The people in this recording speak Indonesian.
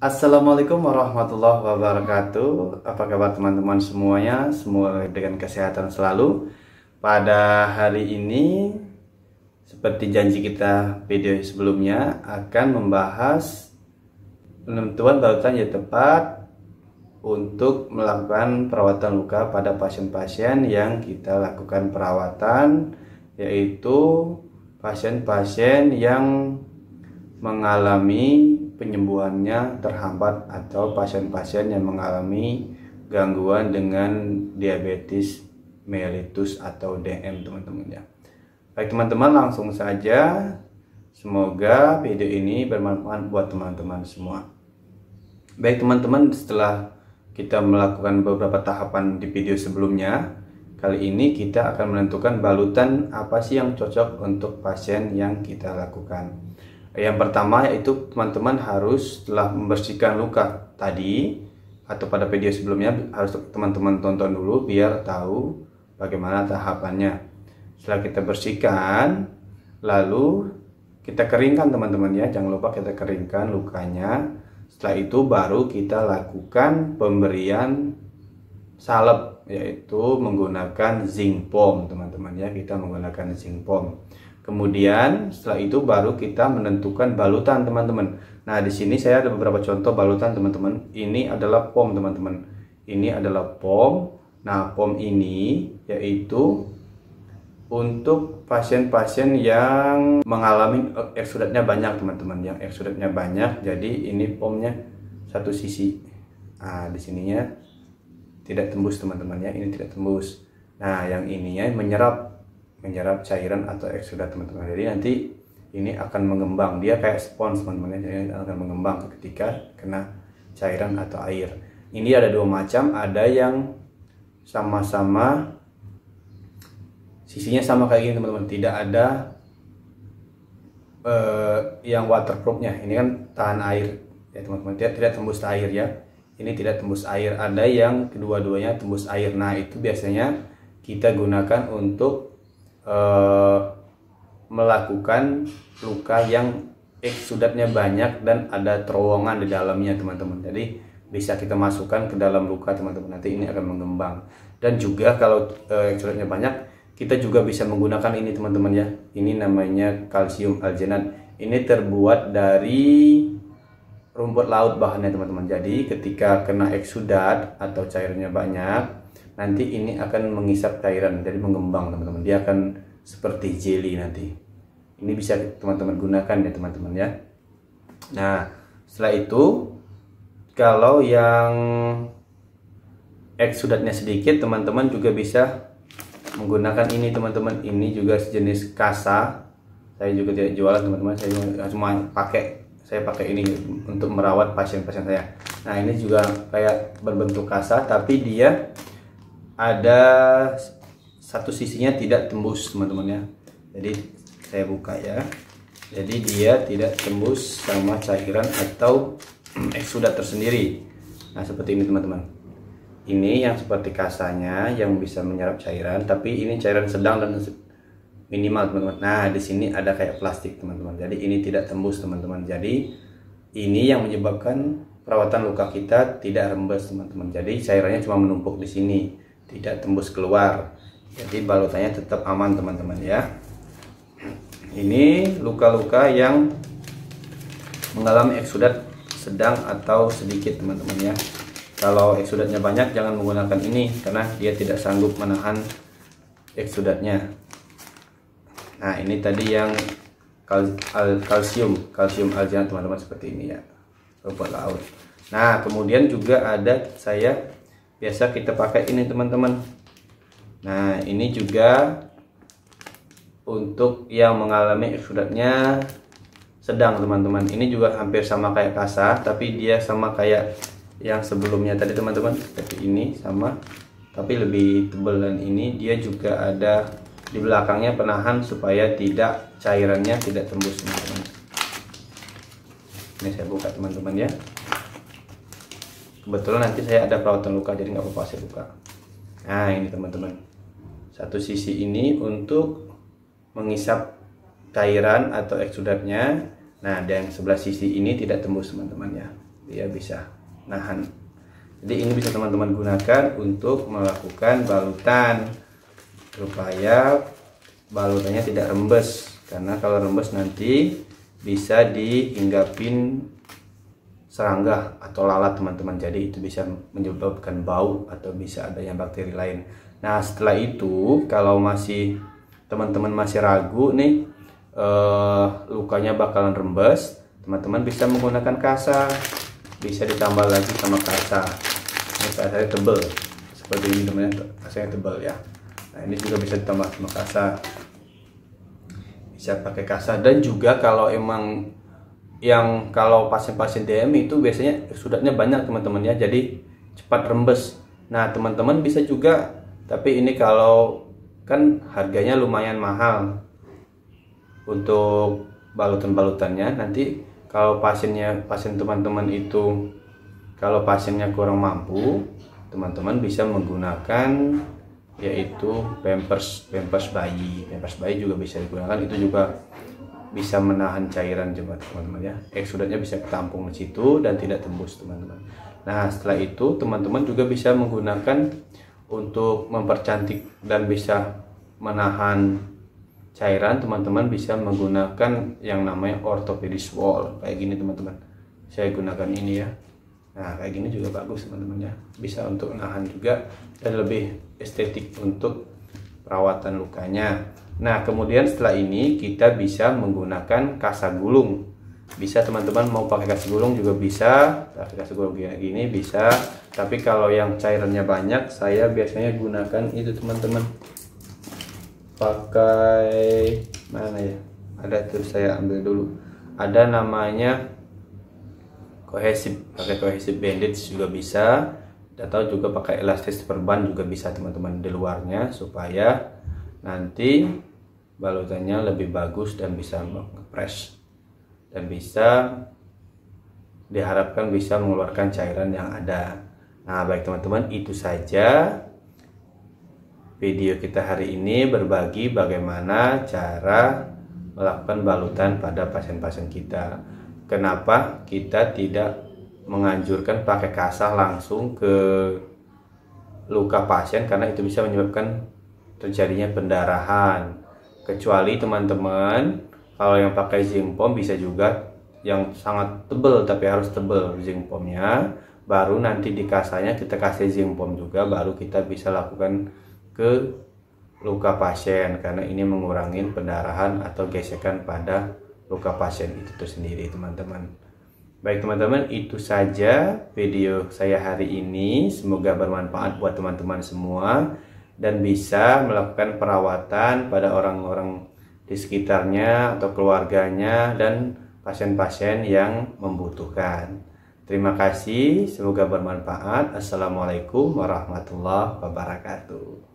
Assalamualaikum warahmatullahi wabarakatuh. Apa kabar teman-teman semuanya? Semoga dengan kesehatan selalu. Pada hari ini, seperti janji kita video sebelumnya, akan membahas penentuan balutan yang tepat untuk melakukan perawatan luka pada pasien-pasien yang kita lakukan perawatan, yaitu pasien-pasien yang mengalami penyembuhannya terhambat atau pasien-pasien yang mengalami gangguan dengan diabetes mellitus atau DM, teman-teman ya. Baik teman-teman, langsung saja. Semoga video ini bermanfaat buat teman-teman semua. Baik teman-teman, setelah kita melakukan beberapa tahapan di video sebelumnya, kali ini kita akan menentukan balutan apa sih yang cocok untuk pasien yang kita lakukan. Yang pertama yaitu teman-teman harus setelah membersihkan luka tadi atau pada video sebelumnya, harus teman-teman tonton dulu biar tahu bagaimana tahapannya. Setelah kita bersihkan, lalu kita keringkan teman-teman ya, jangan lupa kita keringkan lukanya. Setelah itu baru kita lakukan pemberian salep, yaitu menggunakan zinc foam teman-teman ya, kita menggunakan zinc foam. Kemudian setelah itu baru kita menentukan balutan teman-teman. Nah, di sini saya ada beberapa contoh balutan teman-teman. Ini adalah foam teman-teman. Ini adalah foam. Nah, foam ini yaitu untuk pasien-pasien yang mengalami eksudatnya banyak teman-teman. Yang eksudatnya banyak, jadi ini foamnya satu sisi. Nah, di sininya tidak tembus teman-teman ya. Ini tidak tembus. Nah, yang ininya menyerap cairan atau eksudat teman-teman. Jadi nanti ini akan mengembang, dia kayak spons teman-teman, jadi akan mengembang ketika kena cairan atau air. Ini ada dua macam, ada yang sama-sama sisinya sama kayak gini teman-teman, tidak ada yang waterproofnya. Ini kan tahan air ya teman-teman, tidak tembus air ya. Ini tidak tembus air. Ada yang kedua-duanya tembus air. Nah, itu biasanya kita gunakan untuk melakukan luka yang eksudatnya banyak dan ada terowongan di dalamnya teman-teman. Jadi bisa kita masukkan ke dalam luka teman-teman, nanti ini akan mengembang. Dan juga kalau eksudatnya banyak, kita juga bisa menggunakan ini teman-teman ya. Ini namanya kalsium algenat. Ini terbuat dari rumput laut bahannya teman-teman. Jadi ketika kena eksudat atau cairannya banyak, nanti ini akan mengisap cairan, jadi mengembang teman-teman. Dia akan seperti jelly nanti. Ini bisa teman-teman gunakan ya teman-teman ya. Nah, setelah itu kalau yang eksudatnya sedikit, teman-teman juga bisa menggunakan ini teman-teman. Ini juga sejenis kasa. Saya juga tidak jualan teman-teman. Saya cuma pakai ini untuk merawat pasien-pasien saya. Nah, ini juga kayak berbentuk kasa, tapi dia ada satu sisinya tidak tembus teman-teman ya. Jadi saya buka ya. Jadi dia tidak tembus sama cairan atau eksudat tersendiri. Nah, seperti ini teman-teman. Ini yang seperti kasanya yang bisa menyerap cairan, tapi ini cairan sedang dan minimal teman-teman. Nah, di sini ada kayak plastik teman-teman. Jadi ini tidak tembus teman-teman. Jadi ini yang menyebabkan perawatan luka kita tidak rembes teman-teman. Jadi cairannya cuma menumpuk di sini, tidak tembus keluar. Jadi balutannya tetap aman teman-teman ya. Ini luka-luka yang mengalami eksudat sedang atau sedikit teman-teman ya. Kalau eksudatnya banyak, jangan menggunakan ini karena dia tidak sanggup menahan eksudatnya. Nah, ini tadi yang kalsium algenat teman-teman, seperti ini ya, rumput laut. Nah, kemudian juga ada biasa kita pakai ini teman-teman. Nah, ini juga untuk yang mengalami eksudatnya sedang teman-teman. Ini juga hampir sama kayak kasa, tapi dia sama kayak yang sebelumnya tadi teman-teman, seperti ini sama, tapi lebih tebal. Dan ini dia juga ada di belakangnya penahan supaya cairannya tidak tembus teman-teman. Ini saya buka teman-teman ya. Kebetulan nanti saya ada perawatan luka, jadi nggak apa-apa saya buka. Nah, ini teman-teman, satu sisi ini untuk mengisap cairan atau eksudatnya. Nah, dan sebelah sisi ini tidak tembus teman-teman ya. dia bisa nahan. Jadi ini bisa teman-teman gunakan untuk melakukan balutan supaya balutannya tidak rembes, karena kalau rembes nanti bisa dihinggapin serangga atau lalat teman-teman, jadi itu bisa menyebabkan bau atau bisa adanya bakteri lain. Nah setelah itu kalau masih teman-teman masih ragu nih lukanya bakalan rembes, teman-teman bisa menggunakan kasa, bisa ditambah lagi sama kasa. Ini kasanya tebel seperti ini teman-teman, kasanya tebel ya. Nah ini juga bisa ditambah sama kasa, bisa pakai kasa. Dan juga kalau emang kalau pasien-pasien DM itu biasanya sudatnya banyak teman-teman ya, jadi cepat rembes. Nah teman-teman bisa juga, tapi ini kalau kan harganya lumayan mahal untuk balutan-balutannya. Nanti kalau pasien teman-teman itu kalau pasiennya kurang mampu, teman-teman bisa menggunakan yaitu pampers bayi juga bisa digunakan. Itu juga bisa menahan cairan juga teman-teman ya. Eksudatnya bisa ketampung di situ dan tidak tembus teman-teman. Nah setelah itu teman-teman juga bisa menggunakan untuk mempercantik dan bisa menahan cairan. Teman-teman bisa menggunakan yang namanya orthopedis wall kayak gini teman-teman. Saya gunakan ini ya. Nah kayak gini juga bagus teman-teman ya, bisa untuk nahan juga dan lebih estetik untuk perawatan lukanya. Nah kemudian setelah ini kita bisa menggunakan kasa gulung. Bisa teman-teman mau pakai kasa gulung juga bisa, pakai kasa gulung kayak gini bisa. Tapi kalau yang cairannya banyak, saya biasanya gunakan itu teman-teman, pakai mana ya, ada tuh, saya ambil dulu, ada namanya kohesif, pakai kohesif bandage juga bisa, atau juga pakai elastis perban juga bisa teman-teman di luarnya, supaya nanti balutannya lebih bagus dan bisa ngepres dan bisa diharapkan bisa mengeluarkan cairan yang ada. Nah baik teman-teman, itu saja video kita hari ini, berbagi bagaimana cara melakukan balutan pada pasien-pasien kita. Kenapa kita tidak menganjurkan pakai kasa langsung ke luka pasien, karena itu bisa menyebabkan terjadinya pendarahan. Kecuali teman-teman kalau yang pakai zinc foam bisa juga yang sangat tebal, tapi harus tebal zinc foamnya, baru nanti di kasanya kita kasih zinc foam juga, baru kita bisa lakukan ke luka pasien, karena ini mengurangi pendarahan atau gesekan pada luka pasien itu sendiri teman-teman. Baik teman-teman, itu saja video saya hari ini, semoga bermanfaat buat teman-teman semua dan bisa melakukan perawatan pada orang-orang di sekitarnya atau keluarganya dan pasien-pasien yang membutuhkan. Terima kasih, semoga bermanfaat. Assalamualaikum warahmatullahi wabarakatuh.